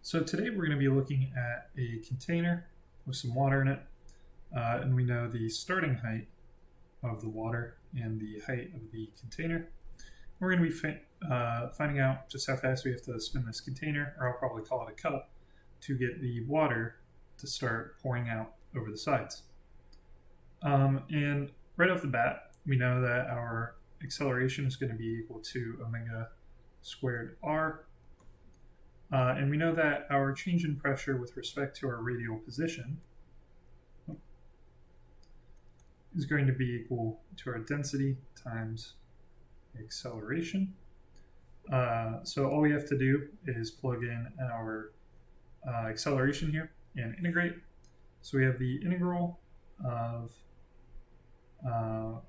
So today we're going to be looking at a container with some water in it, and we know the starting height of the water and the height of the container. We're going to be finding out just how fast we have to spin this container, or I'll probably call it a cup, to get the water to start pouring out over the sides. And right off the bat, we know that our acceleration is going to be equal to omega squared r. And we know that our change in pressure with respect to our radial position is going to be equal to our density times acceleration. So all we have to do is plug in our acceleration here and integrate. So we have the integral of, we'll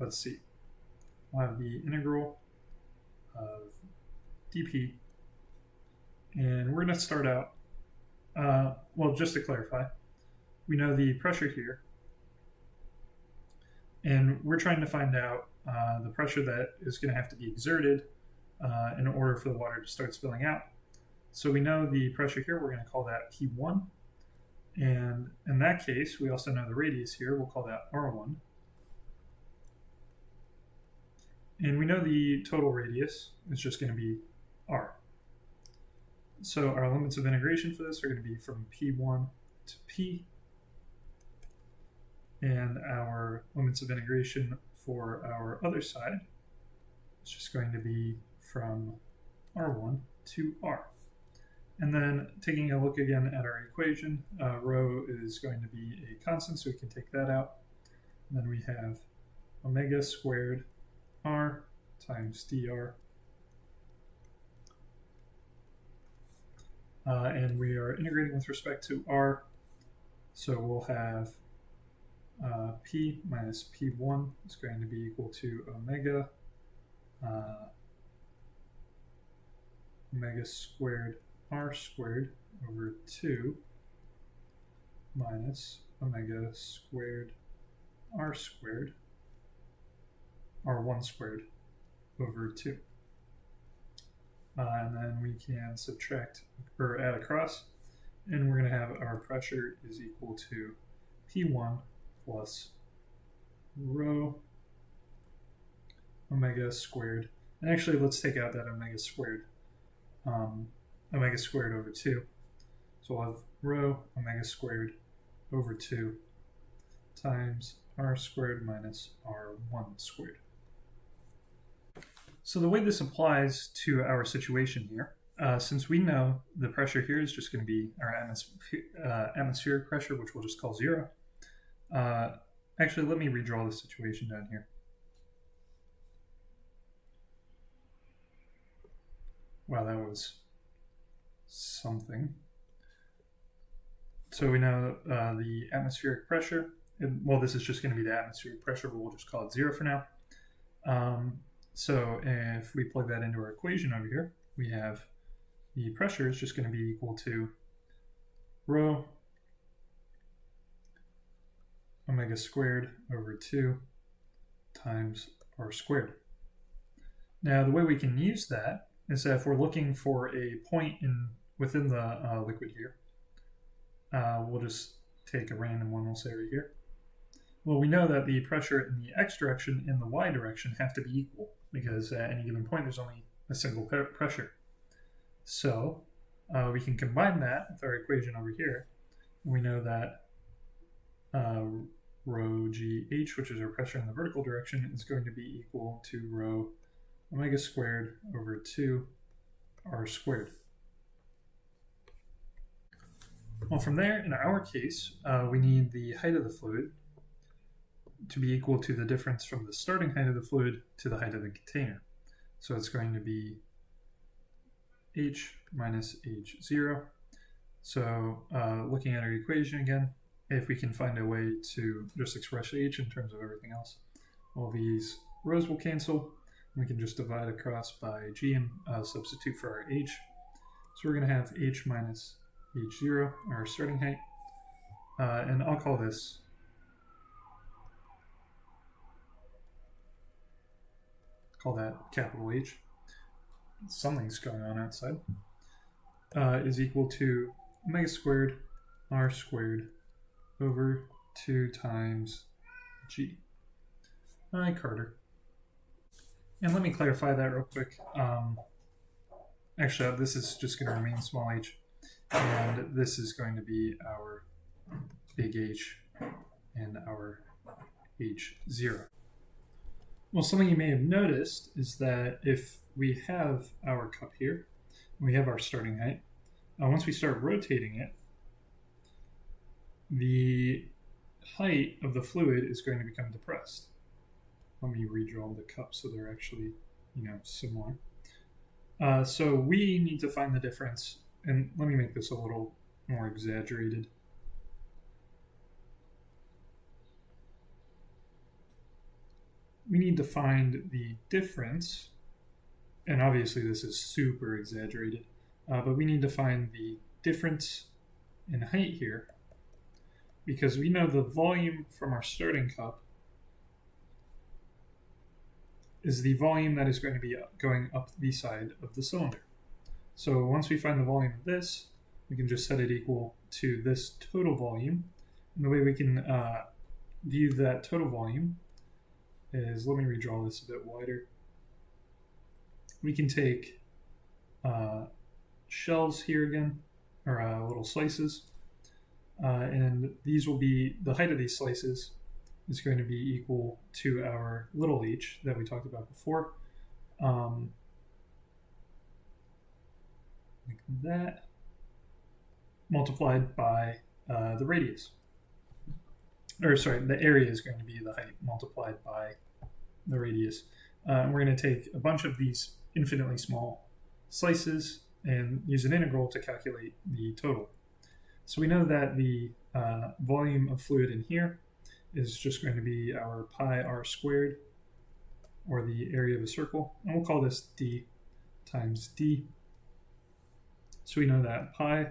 have the integral of dp. And we're going to start out, well, just to clarify, we know the pressure here, and we're trying to find out the pressure that is going to have to be exerted in order for the water to start spilling out. So we know the pressure here, we're going to call that P1, and in that case, we also know the radius here, we'll call that R1. And we know the total radius is just going to be R. So our limits of integration for this are going to be from P1 to P. And our limits of integration for our other side is just going to be from R1 to R. And then taking a look again at our equation, rho is going to be a constant, so we can take that out. And then we have omega squared R times dr. And we are integrating with respect to r, so we'll have p minus p1 is going to be equal to omega squared r squared over 2 minus omega squared r squared r1 squared over 2. And then we can subtract or add across, and we're going to have our pressure is equal to P1 plus rho omega squared. And actually, let's take out that omega squared over 2. So we'll have rho omega squared over 2 times r squared minus r1 squared. So the way this applies to our situation here, since we know the pressure here is just going to be our atmospheric pressure, which we'll just call 0. Actually, let me redraw the situation down here. Wow, that was something. So we know the atmospheric pressure, well, this is just going to be the atmospheric pressure, but we'll just call it 0 for now. So if we plug that into our equation over here, we have the pressure is just going to be equal to rho omega squared over 2 times r squared. Now the way we can use that is that if we're looking for a point within the liquid here, we'll just take a random one, we'll say right here. Well, we know that the pressure in the x direction and the y direction have to be equal, because at any given point there's only a single pressure. So we can combine that with our equation over here. We know that rho gh, which is our pressure in the vertical direction, is going to be equal to rho omega squared over 2 r squared. Well, from there, in our case, we need the height of the fluid to be equal to the difference from the starting height of the fluid to the height of the container. So it's going to be h minus h0. So looking at our equation again, if we can find a way to just express h in terms of everything else, all these rows will cancel. We can just divide across by g and substitute for our h. So we're going to have h minus h0, our starting height, and I'll call this that capital H. Something's going on outside. Is equal to omega squared r squared over 2 times g. Hi, Carter. And let me clarify that real quick. Actually, this is just going to remain small h, and this is going to be our big H and our H0. Well, something you may have noticed is that if we have our cup here, we have our starting height, once we start rotating it, the height of the fluid is going to become depressed. Let me redraw the cup so they're actually, similar. So we need to find the difference, and let me make this a little more exaggerated. We need to find the difference, and obviously this is super exaggerated, but we need to find the difference in height here, because we know the volume from our starting cup is the volume that is going to be going up the side of the cylinder. So once we find the volume of this, we can just set it equal to this total volume. And the way we can view that total volume is, let me redraw this a bit wider. We can take shells here again, or little slices, and these will be, the height of these slices is going to be equal to our little h that we talked about before. Like that, multiplied by the radius. Or sorry, the area is going to be the height multiplied by the radius. We're going to take a bunch of these infinitely small slices and use an integral to calculate the total. So we know that the volume of fluid in here is just going to be our pi r squared, or the area of a circle, and we'll call this d times d. So we know that pi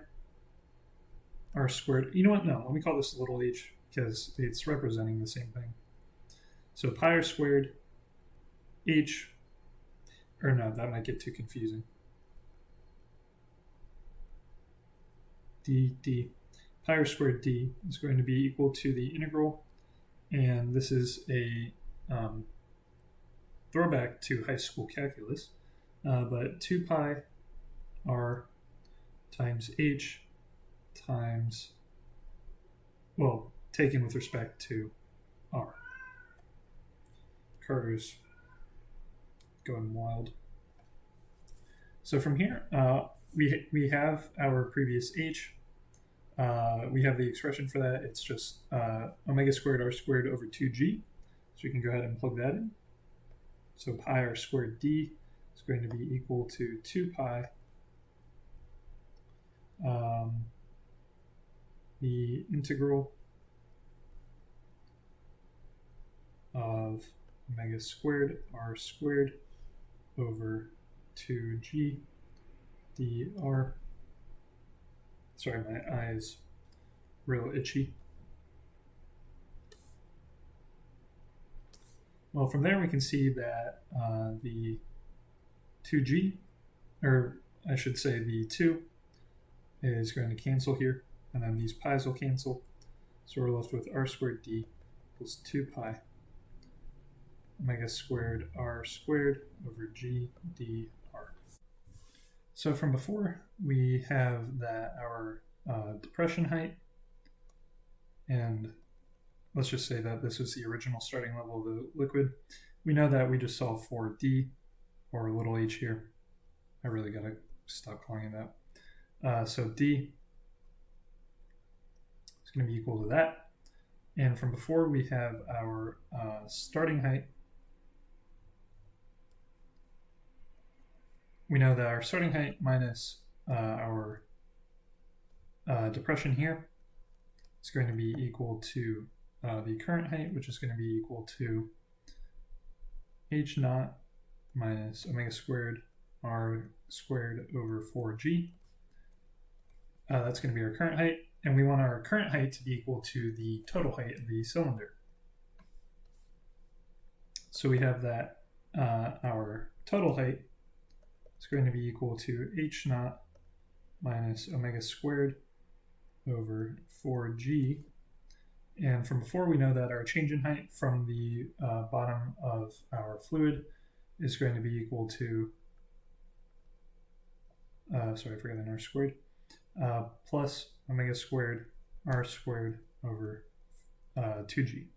r squared, you know what, no, let me call this little h because it's representing the same thing. So pi r squared h, or no, that might get too confusing. d, pi r squared d is going to be equal to the integral, and this is a throwback to high school calculus, but 2 pi r times h times, well, taken with respect to r. Carter's going wild. So from here, we have our previous h. We have the expression for that. It's just omega squared r squared over 2g. So we can go ahead and plug that in. So pi r squared d is going to be equal to 2 pi the integral of omega squared r squared over 2g dr. Sorry, my eye is real itchy. Well, from there we can see that the 2g, or I should say the 2, is going to cancel here, and then these pi's will cancel. So we're left with r squared d equals 2 pi omega squared r squared over g dr. So from before, we have that our depression height, and let's just say that this was the original starting level of the liquid. We know that we just solved for d, or little h here. I really gotta stop calling it that. So d is going to be equal to that. And from before, we have our starting height. We know that our starting height minus our depression here is going to be equal to the current height, which is going to be equal to h naught minus omega squared r squared over 4g. That's going to be our current height, and we want our current height to be equal to the total height of the cylinder. So we have that our total height is going to be equal to h naught minus omega squared over 4g. And from before, we know that our change in height from the bottom of our fluid is going to be equal to, sorry, I forgot an r squared, plus omega squared r squared over 2g.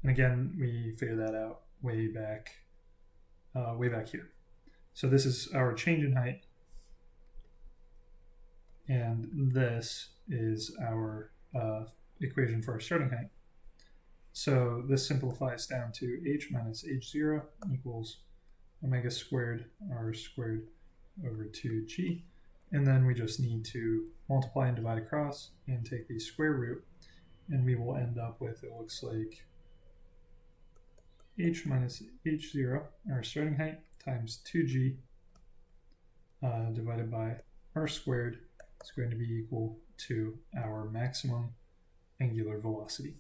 And again, we figure that out way back here. So this is our change in height, and this is our equation for our starting height. So this simplifies down to h minus h0 equals omega squared r squared over 2g. And then we just need to multiply and divide across and take the square root, and we will end up with, it looks like, h minus h0, our starting height, times 2g divided by r squared is going to be equal to our maximum angular velocity.